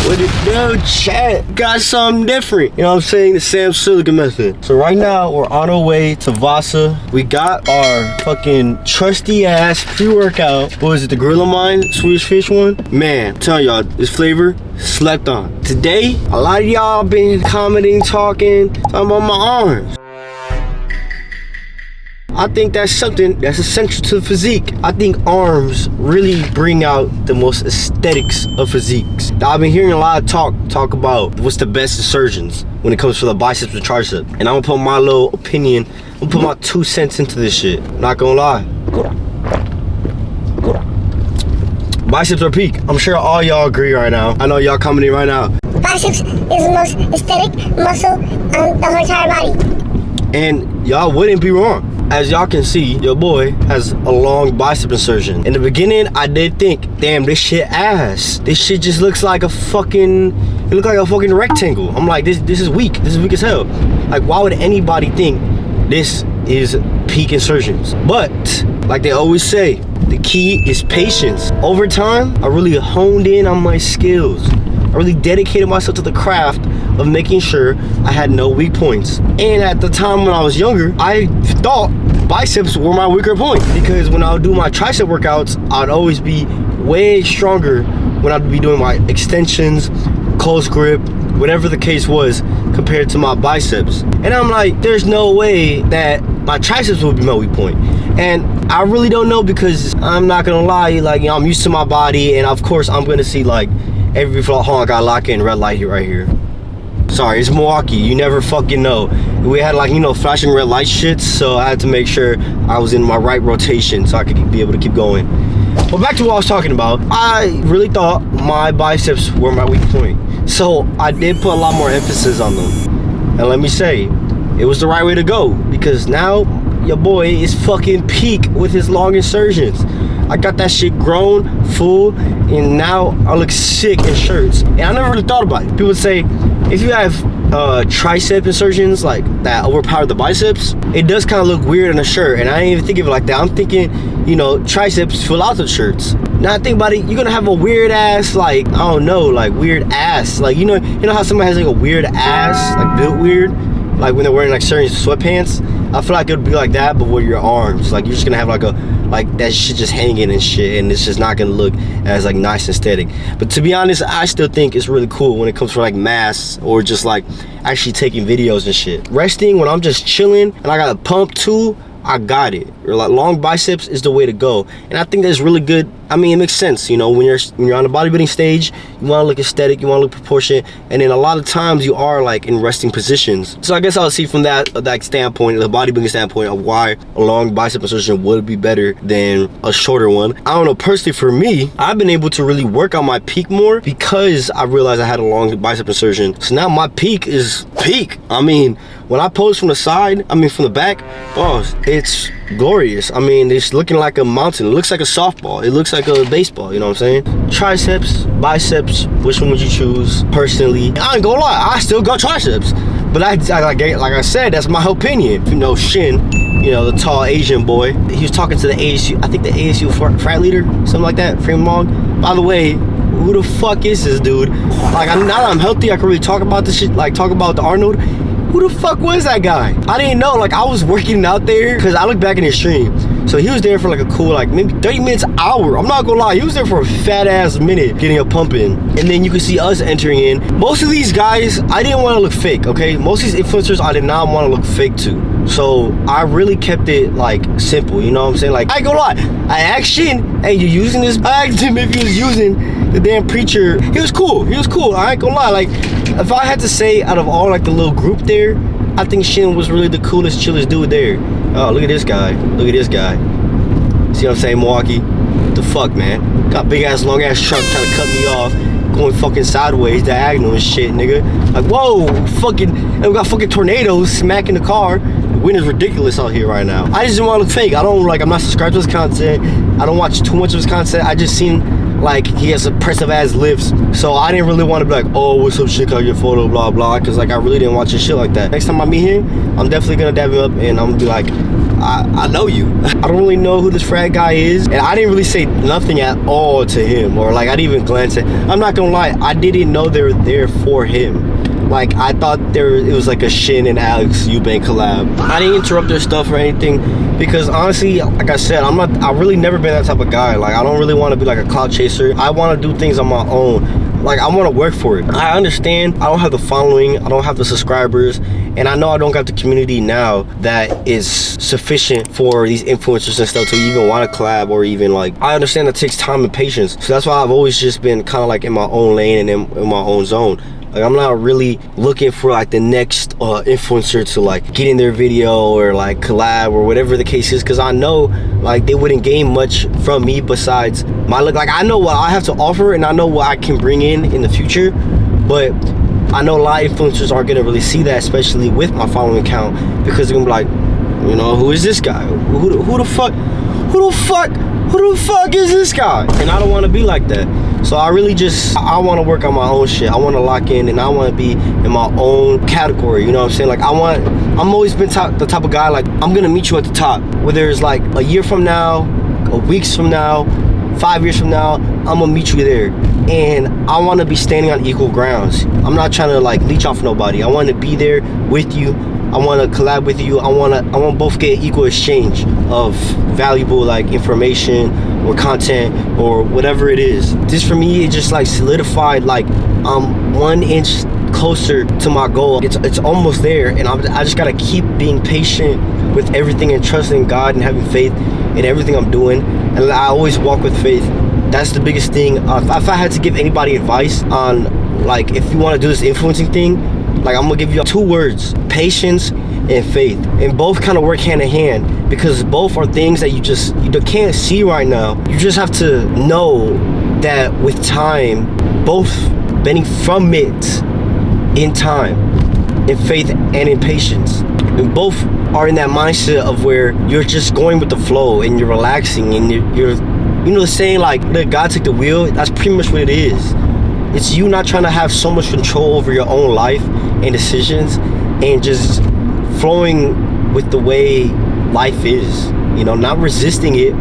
What it do, chat? Got something different. You know what I'm saying? The Sam Silica method. So right now, we're on our way to Vasa. We got our fucking trusty ass pre-workout. What was it, the Gorilla Mind Swedish Fish one? Man, I'm telling y'all, this flavor slept on. Today, a lot of y'all been commenting, talking about my arms. I think that's something that's essential to the physique. I think arms really bring out the most aesthetics of physiques. I've been hearing a lot of talk about what's the best surgeons when it comes to the biceps and tricep. And I'm gonna put my little opinion, I'm gonna put my 2 cents into this shit. Not gonna lie. Biceps are peak. I'm sure all y'all agree right now. I know y'all commenting right now. Biceps is the most aesthetic muscle on the whole entire body. And y'all wouldn't be wrong. As y'all can see, your boy has a long bicep insertion. In the beginning, I did think, damn, this shit ass. This shit just looks like a fucking, it looks like a fucking rectangle. I'm like, this is weak. This is weak as hell. Like, why would anybody think this is peak insertions? But, like they always say, the key is patience. Over time, I really honed in on my skills. I really dedicated myself to the craft of making sure I had no weak points. And at the time when I was younger, I thought biceps were my weaker point, because when I would do my tricep workouts, I'd always be way stronger when I'd be doing my extensions, close grip, whatever the case was, compared to my biceps. And I'm like, there's no way that my triceps would be my weak point. And I really don't know, because I'm not gonna lie, like, you know, I'm used to my body, and of course I'm gonna see like every hold on, I gotta lock in red light here, right here. Sorry, it's Milwaukee, you never fucking know. We had like, you know, flashing red light shits, so I had to make sure I was in my right rotation so I could be able to keep going. But back to what I was talking about, I really thought my biceps were my weak point. So I did put a lot more emphasis on them. And let me say, it was the right way to go, because now your boy is fucking peak with his long insertions. I got that shit grown, full, and now I look sick in shirts. And I never really thought about it. People say, if you have tricep insertions like that overpower the biceps, it does kind of look weird in a shirt. And I didn't even think of it like that. I'm thinking, you know, triceps fill out the shirts. Now I think about it, you're gonna have a weird ass, like, I don't know, like weird ass. Like, you know how somebody has like a weird ass, like built weird? Like when they're wearing like certain sweatpants? I feel like it would be like that, but with your arms. Like, you're just gonna have like that shit just hanging and shit, and it's just not gonna look as like nice and aesthetic. But to be honest, I still think it's really cool when it comes to like masks or just like actually taking videos and shit. Resting when I'm just chilling and I got a pump too, I got it. Or like long biceps is the way to go. And I think that's really good. I mean, it makes sense, you know, when you're on the bodybuilding stage, you want to look aesthetic, you want to look proportionate, and then a lot of times you are like in resting positions. So I guess I'll see from that standpoint, the bodybuilding standpoint, of why a long bicep insertion would be better than a shorter one. I don't know, personally for me, I've been able to really work on my peak more because I realized I had a long bicep insertion. So now my peak is peak. I mean, when I pose from the side, I mean from the back, oh, it's glorious. I mean, it's looking like a mountain. It looks like a softball. It looks like a baseball, you know what I'm saying? Triceps, biceps, which one would you choose? Personally, I ain't gonna lie, I still got triceps. But like I said, that's my opinion. You know, Shin, you know, the tall Asian boy, he was talking to the ASU, I think the ASU frat leader, something like that, Frame Long. By the way, who the fuck is this dude? Like, now that I'm healthy, I can really talk about this shit, like talk about the Arnold. Who the fuck was that guy? I didn't know, like I was working out there, because I looked back in his stream. So he was there for like a cool, like maybe 30 minutes, hour. I'm not gonna lie, he was there for a fat ass minute getting a pump in. And then you can see us entering in. Most of these guys, I didn't want to look fake, okay? Most of these influencers, I did not want to look fake to. So I really kept it like simple, you know what I'm saying? Like, I ain't gonna lie, I asked Shin, hey, you using this? I asked him if he was using the damn preacher. He was cool, I ain't gonna lie. Like, if I had to say out of all like the little group there, I think Shin was really the coolest, chillest dude there. Oh, look at this guy. Look at this guy. See what I'm saying, Milwaukee? What the fuck, man? Got big ass, long ass truck trying to cut me off, going fucking sideways, diagonal and shit, nigga. Like, whoa, fucking, and we got fucking tornadoes smacking the car. The wind is ridiculous out here right now. I just didn't want to look fake. I'm not subscribed to his content. I don't watch too much of his content. I just seen like he has oppressive ass lips. So I didn't really want to be like, oh, what's up, shit, got your photo, blah blah, because like I really didn't watch his shit like that. Next time I meet him, I'm definitely gonna dab him up and I'm gonna be like, I know you. I don't really know who this frat guy is, and I didn't really say nothing at all to him, or like I didn't even glance at. I'm not gonna lie, I didn't know they were there for him. Like I thought it was like a Shin and Alex Eubank collab. I didn't interrupt their stuff or anything because honestly, like I said, I really never been that type of guy. Like I don't really want to be like a clout chaser. I want to do things on my own. Like I want to work for it. I understand I don't have the following, I don't have the subscribers, and I know I don't got the community now that is sufficient for these influencers and stuff to even want to collab, or even like, I understand that takes time and patience. So that's why I've always just been kind of like in my own lane and in my own zone. Like I'm not really looking for like the next influencer to like get in their video or like collab or whatever the case is, because I know like they wouldn't gain much from me besides my look. Like I know what I have to offer and I know what I can bring in the future, but I know a lot of influencers aren't gonna really see that, especially with my following count, because they're gonna be like, you know, who is this guy? Who the fuck is this guy? And I don't want to be like that. So I really I want to work on my own shit. I want to lock in and I want to be in my own category. You know what I'm saying? Like I'm always been the type of guy, like I'm going to meet you at the top. Whether it's like a year from now, a weeks from now, 5 years from now, I'm going to meet you there. And I want to be standing on equal grounds. I'm not trying to like leech off nobody. I want to be there with you. I want to collab with you. I want both get equal exchange of valuable like information or content or whatever it is. This for me, it just like solidified like I'm 1 inch closer to my goal. It's almost there, and I just gotta keep being patient with everything and trusting God and having faith in everything I'm doing. And I always walk with faith. That's the biggest thing. If I had to give anybody advice on like if you want to do this influencing thing, like I'm gonna give you 2 words: patience and faith. And both kind of work hand in hand, because both are things that you can't see right now. You just have to know that with time, both bending from it in time, in faith and in patience, and both are in that mindset of where you're just going with the flow and you're relaxing and you're you know the saying like, let God take the wheel. That's pretty much what it is. It's you not trying to have so much control over your own life and decisions, and just flowing with the way life is, you know, not resisting it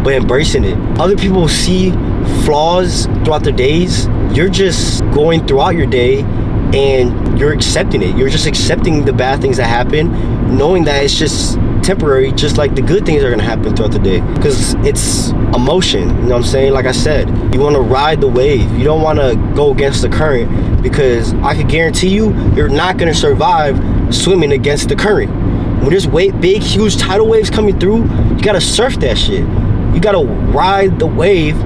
but embracing it. Other people see flaws throughout their days. You're just going throughout your day and you're accepting it. You're just accepting the bad things that happen, knowing that it's just temporary, just like the good things are gonna happen throughout the day, because it's emotion. You know what I'm saying? Like I said, you want to ride the wave. You don't want to go against the current, because I can guarantee you're not gonna survive swimming against the current. When there's big huge tidal waves coming through, you gotta surf that shit. You gotta ride the wave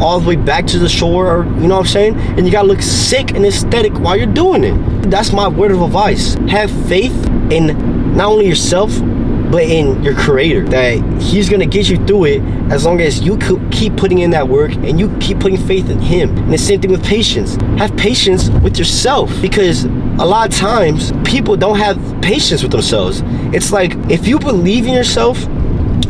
all the way back to the shore, or you know what I'm saying? And you gotta look sick and aesthetic while you're doing it. That's my word of advice. Have faith in not only yourself, but in your creator, that he's gonna get you through it as long as you keep putting in that work and you keep putting faith in him. And the same thing with patience. Have patience with yourself, because a lot of times people don't have patience with themselves. It's like, if you believe in yourself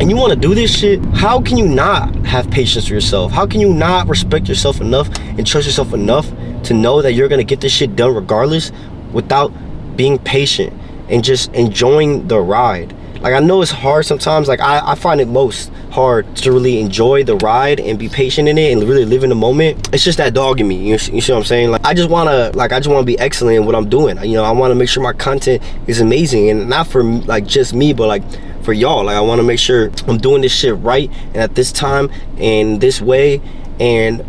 and you want to do this shit, how can you not have patience for yourself? How can you not respect yourself enough and trust yourself enough to know that you're gonna get this shit done regardless, without being patient and just enjoying the ride? Like, I know it's hard sometimes. Like, I find it most hard to really enjoy the ride and be patient in it and really live in the moment. It's just that dog in me. You see what I'm saying? Like, I just want to be excellent in what I'm doing. You know, I want to make sure my content is amazing, and not for like just me, but like for y'all. Like, I want to make sure I'm doing this shit right and at this time and this way. And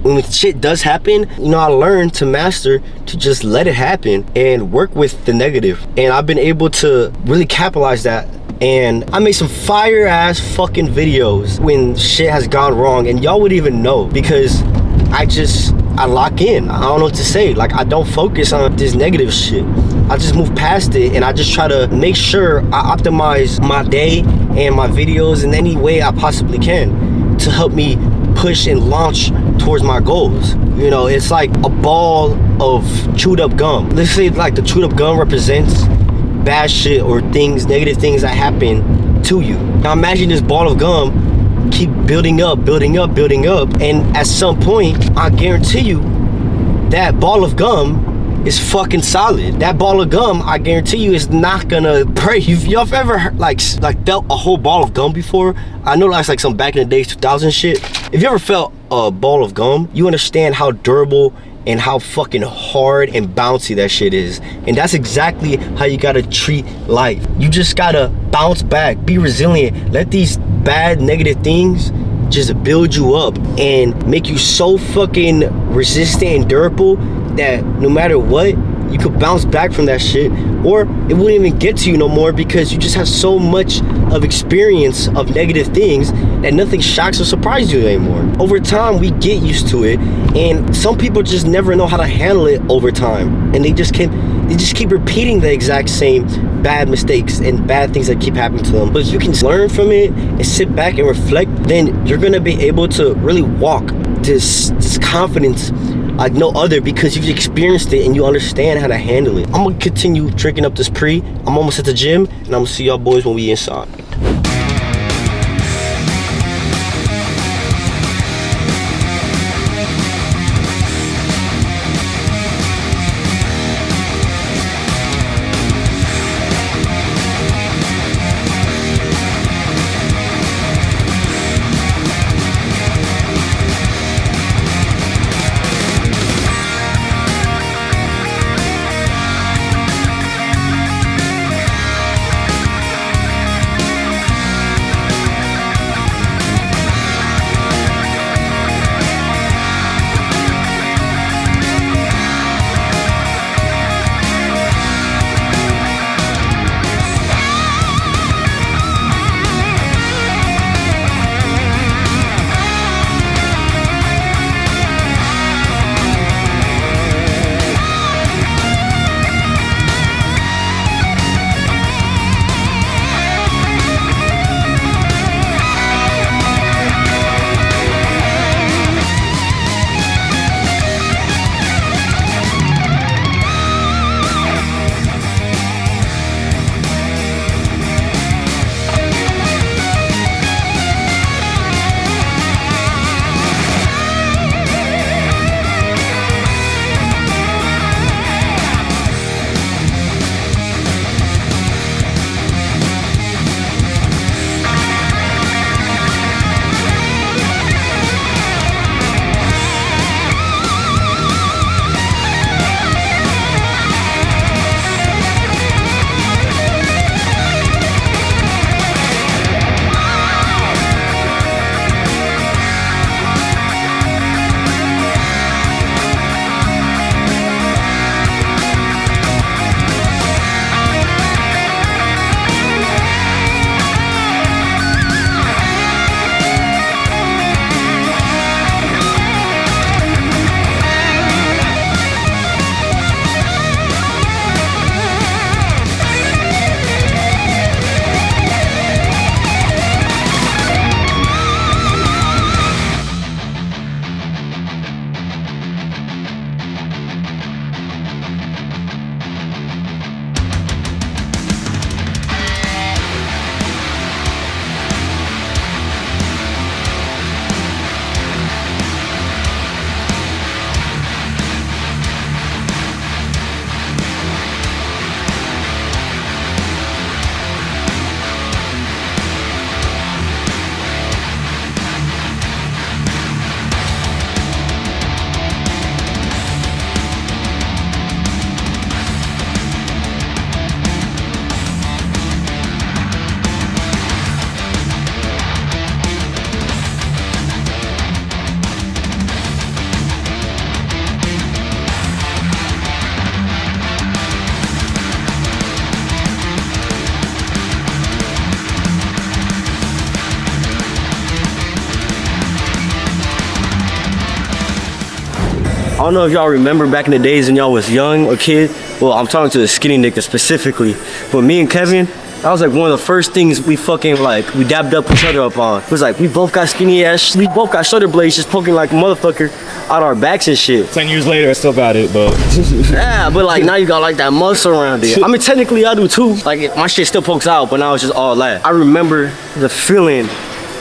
when shit does happen, you know, I learned to master to just let it happen and work with the negative. And I've been able to really capitalize that. And I made some fire ass fucking videos when shit has gone wrong, and y'all would even know, because I lock in. I don't know what to say. Like, I don't focus on this negative shit. I just move past it, and I just try to make sure I optimize my day and my videos in any way I possibly can to help me push and launch towards my goals. You know, it's like a ball of chewed up gum. Let's say like the chewed up gum represents bad shit or things, negative things that happen to you. Now imagine this ball of gum keep building up, and at some point, I guarantee you, that ball of gum is fucking solid. That ball of gum, I guarantee you, is not gonna break. Y'all ever heard, like felt a whole ball of gum before? I know that's like some back in the days 2000 shit. If you ever felt a ball of gum, you understand how durable and how fucking hard and bouncy that shit is. And that's exactly how you gotta treat life. You just gotta bounce back, be resilient, let these bad negative things just build you up and make you so fucking resistant and durable that no matter what, you could bounce back from that shit, or it wouldn't even get to you no more because you just have so much of experience of negative things that nothing shocks or surprises you anymore. Over time, we get used to it, and some people just never know how to handle it over time, and they just keep repeating the exact same bad mistakes and bad things that keep happening to them. But if you can learn from it and sit back and reflect, then you're gonna be able to really walk this confidence like no other, because you've experienced it and you understand how to handle it. I'm gonna continue drinking up this pre. I'm almost at the gym, and I'm gonna see y'all boys when we inside. I don't know if y'all remember back in the days when y'all was young or kid. Well, I'm talking to the skinny nigga specifically. But me and Kevin, that was like one of the first things we fucking like, we dabbed up each other up on. It was like, we both got skinny ass, we both got shoulder blades just poking like a motherfucker out our backs and shit. 10 years later, I still got it, but. Yeah, but like now you got like that muscle around it. I mean, technically I do too. Like my shit still pokes out, but now it's just all that. I remember the feeling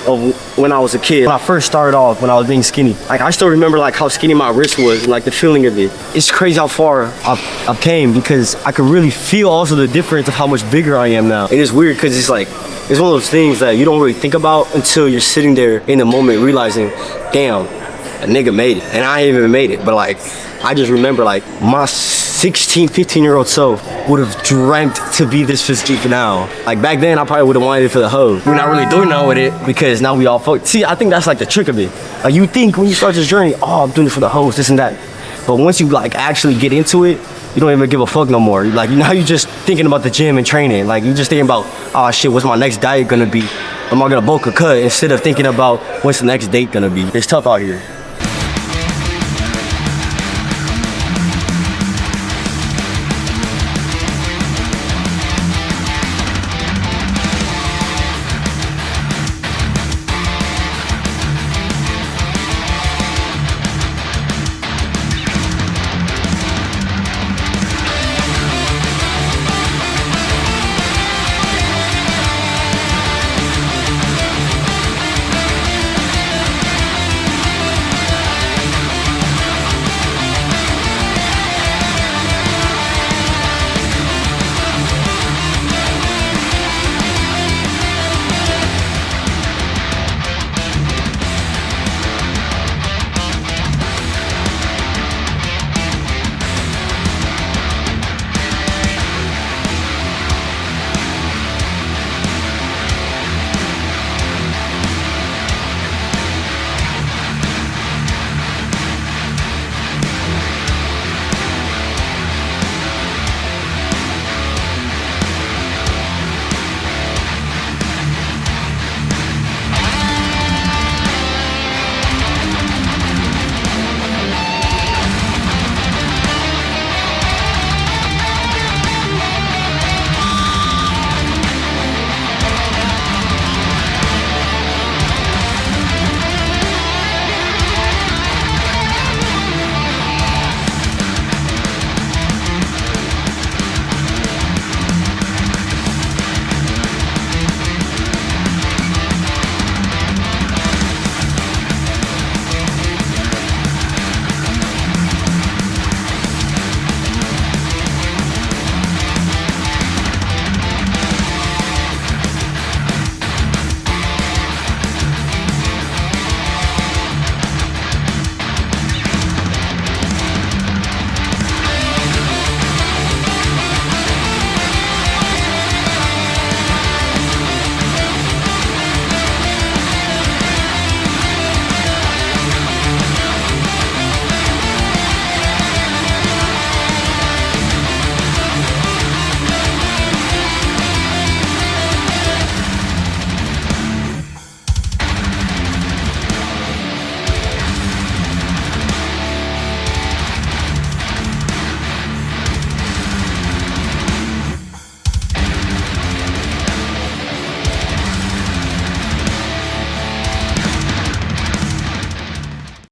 of when I was a kid. When I first started off, when I was being skinny. Like, I still remember like how skinny my wrist was and like the feeling of it. It's crazy how far I've came because I could really feel also the difference of how much bigger I am now. It is weird because it's like, it's one of those things that you don't really think about until you're sitting there in the moment realizing, damn, a nigga made it. And I ain't even made it, but like, I just remember like my 16, 15-year-old self would have dreamt to be this physique now. Like back then, I probably would have wanted it for the hoe. We're not really doing nothing with it because now we all fuck. See, I think that's like the trick of it. Like you think when you start this journey, oh, I'm doing it for the hoes, this and that. But once you like actually get into it, you don't even give a fuck no more. Like now you just thinking about the gym and training. Like you just thinking about, oh shit, what's my next diet gonna be? Am I gonna bulk or cut? Instead of thinking about what's the next date gonna be. It's tough out here.